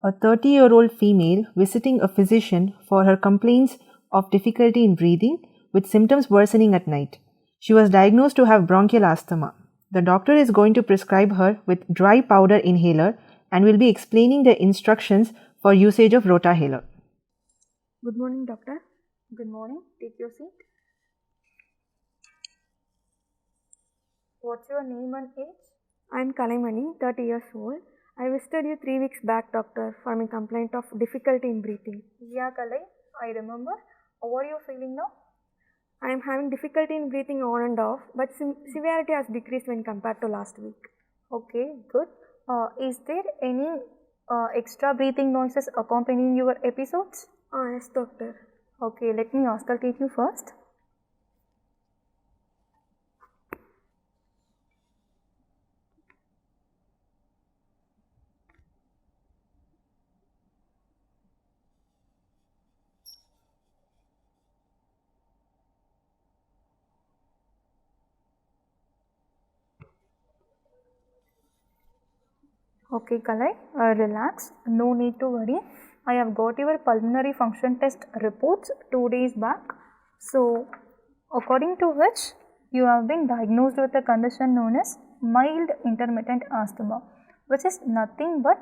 a 30-year-old female visiting a physician for her complaints of difficulty in breathing with symptoms worsening at night. She was diagnosed to have bronchial asthma. The doctor is going to prescribe her with dry powder inhaler and will be explaining the instructions for usage of Rotahaler. Good morning, doctor. Good morning. Take your seat. What's your name and age? I am Kalaimani, 30 years old. I visited you 3 weeks back, doctor, for my complaint of difficulty in breathing. Yeah, Kalai, I remember. How are you feeling now? I am having difficulty in breathing on and off, but severity has decreased when compared to last week. Okay, good. Is there any extra breathing noises accompanying your episodes? Yes, doctor. Okay, let me auscultate you first. Okay, Kalai, relax, no need to worry. I have got your pulmonary function test reports 2 days back. So, according to which you have been diagnosed with a condition known as mild intermittent asthma, which is nothing but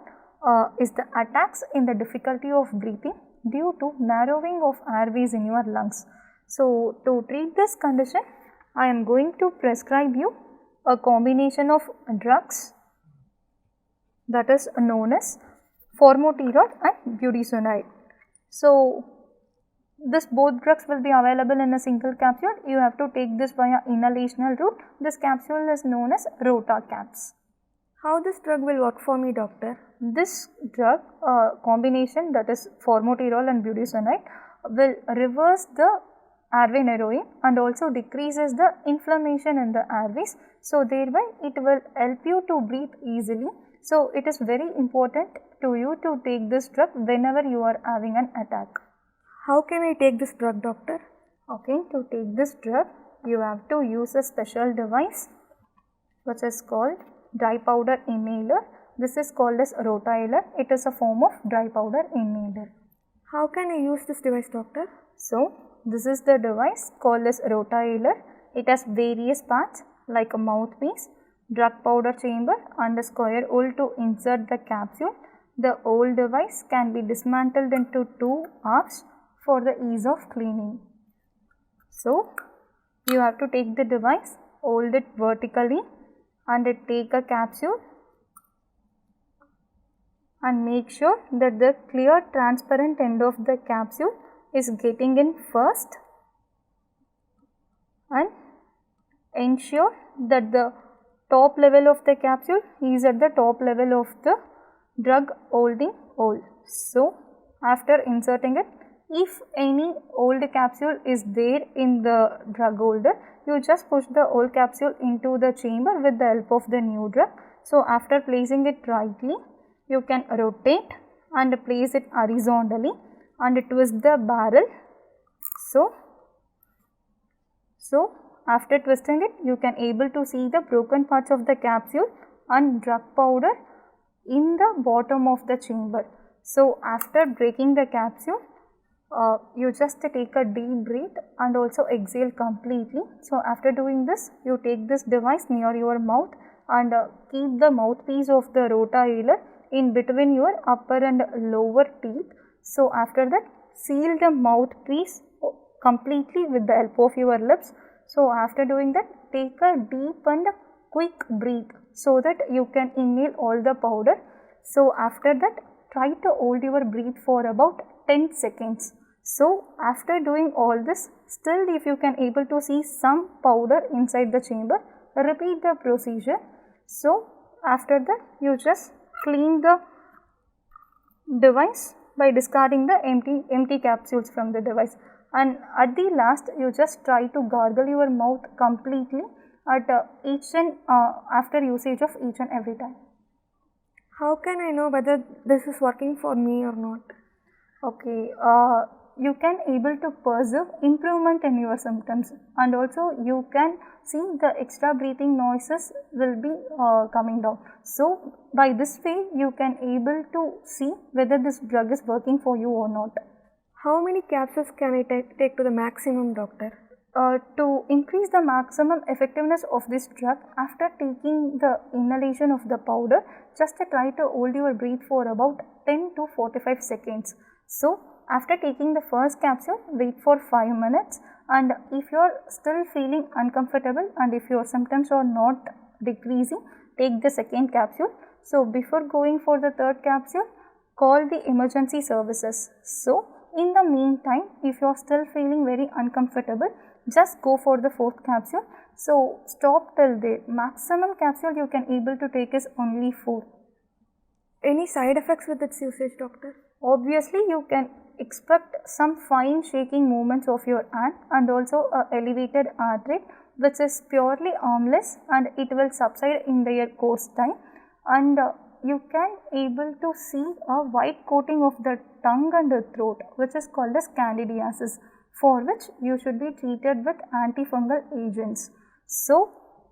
is the attacks in the difficulty of breathing due to narrowing of airways in your lungs. So, to treat this condition, I am going to prescribe you a combination of drugs that is known as formoterol and budesonide. So, this both drugs will be available in a single capsule. You have to take this via inhalational route. This capsule is known as Rotacaps. How this drug will work for me, doctor? This drug combination, that is formoterol and budesonide, will reverse the airway narrowing and also decreases the inflammation in the airways. So, thereby it will help you to breathe easily. So, it is very important to you to take this drug whenever you are having an attack. How can I take this drug, doctor? Okay, to take this drug, you have to use a special device which is called dry powder inhaler. This is called as Rotahaler. It is a form of dry powder inhaler. How can I use this device, doctor? So, this is the device called as Rotahaler. It has various parts like a mouthpiece, drug powder chamber and a square hole to insert the capsule. The whole device can be dismantled into 2 halves for the ease of cleaning. So, you have to take the device, hold it vertically and take a capsule and make sure that the clear transparent end of the capsule is getting in first and ensure that the top level of the capsule is at the top level of the drug holding hole. So, after inserting it, if any old capsule is there in the drug holder, you just push the old capsule into the chamber with the help of the new drug. So, after placing it rightly, you can rotate and place it horizontally and twist the barrel. So after twisting it, you can able to see the broken parts of the capsule and drug powder in the bottom of the chamber. So, after breaking the capsule, you just take a deep breath and also exhale completely. So, after doing this, you take this device near your mouth and keep the mouthpiece of the Rotahaler in between your upper and lower teeth. So, after that, seal the mouthpiece completely with the help of your lips. So, after doing that, take a deep and quick breath so that you can inhale all the powder. So, after that, try to hold your breath for about 10 seconds. So, after doing all this, still if you can able to see some powder inside the chamber, repeat the procedure. So, after that, you just clean the device by discarding the empty capsules from the device. And at the last, you just try to gargle your mouth completely at after usage of each and every time. How can I know whether this is working for me or not? Okay, you can able to perceive improvement in your symptoms, and also you can see the extra breathing noises will be coming down. So by this way you can able to see whether this drug is working for you or not. How many capsules can I take to the maximum, doctor? To increase the maximum effectiveness of this drug, after taking the inhalation of the powder, just try to hold your breath for about 10 to 45 seconds. So after taking the first capsule, wait for 5 minutes, and if you are still feeling uncomfortable and if your symptoms are not decreasing, take the second capsule. So before going for the third capsule, call the emergency services. So in the meantime, if you are still feeling very uncomfortable, just go for the fourth capsule. So stop till there. Maximum capsule you can able to take is only 4. Any side effects with its usage, doctor? Obviously you can expect some fine shaking movements of your hand and also a elevated heart rate, which is purely harmless and it will subside in their course time, and you can able to see a white coating of the tongue and the throat, which is called as candidiasis, for which you should be treated with antifungal agents. So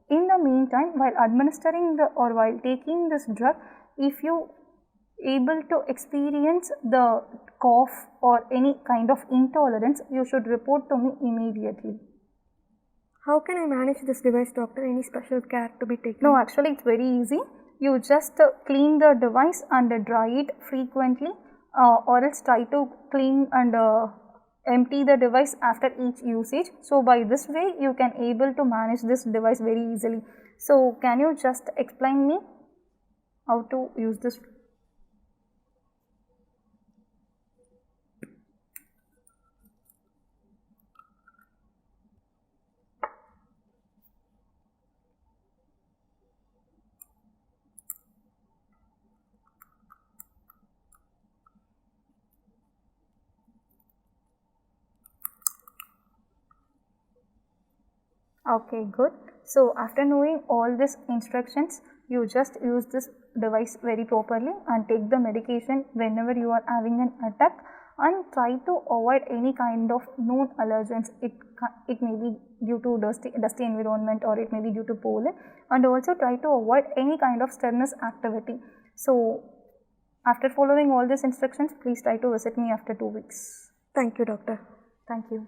in the meantime, while administering or while taking this drug, if you able to experience the cough or any kind of intolerance, you should report to me immediately. How can I manage this device, doctor? Any special care to be taken? No, actually it's very easy. You just clean the device and dry it frequently, or else try to clean and empty the device after each usage. So by this way you can able to manage this device very easily. So can you just explain me how to use this? Okay, good. So after knowing all these instructions, you just use this device very properly and take the medication whenever you are having an attack, and try to avoid any kind of known allergens. It may be due to dusty environment, or it may be due to pollen, and also try to avoid any kind of strenuous activity. So after following all these instructions, please try to visit me after 2 weeks. Thank you, doctor. Thank you.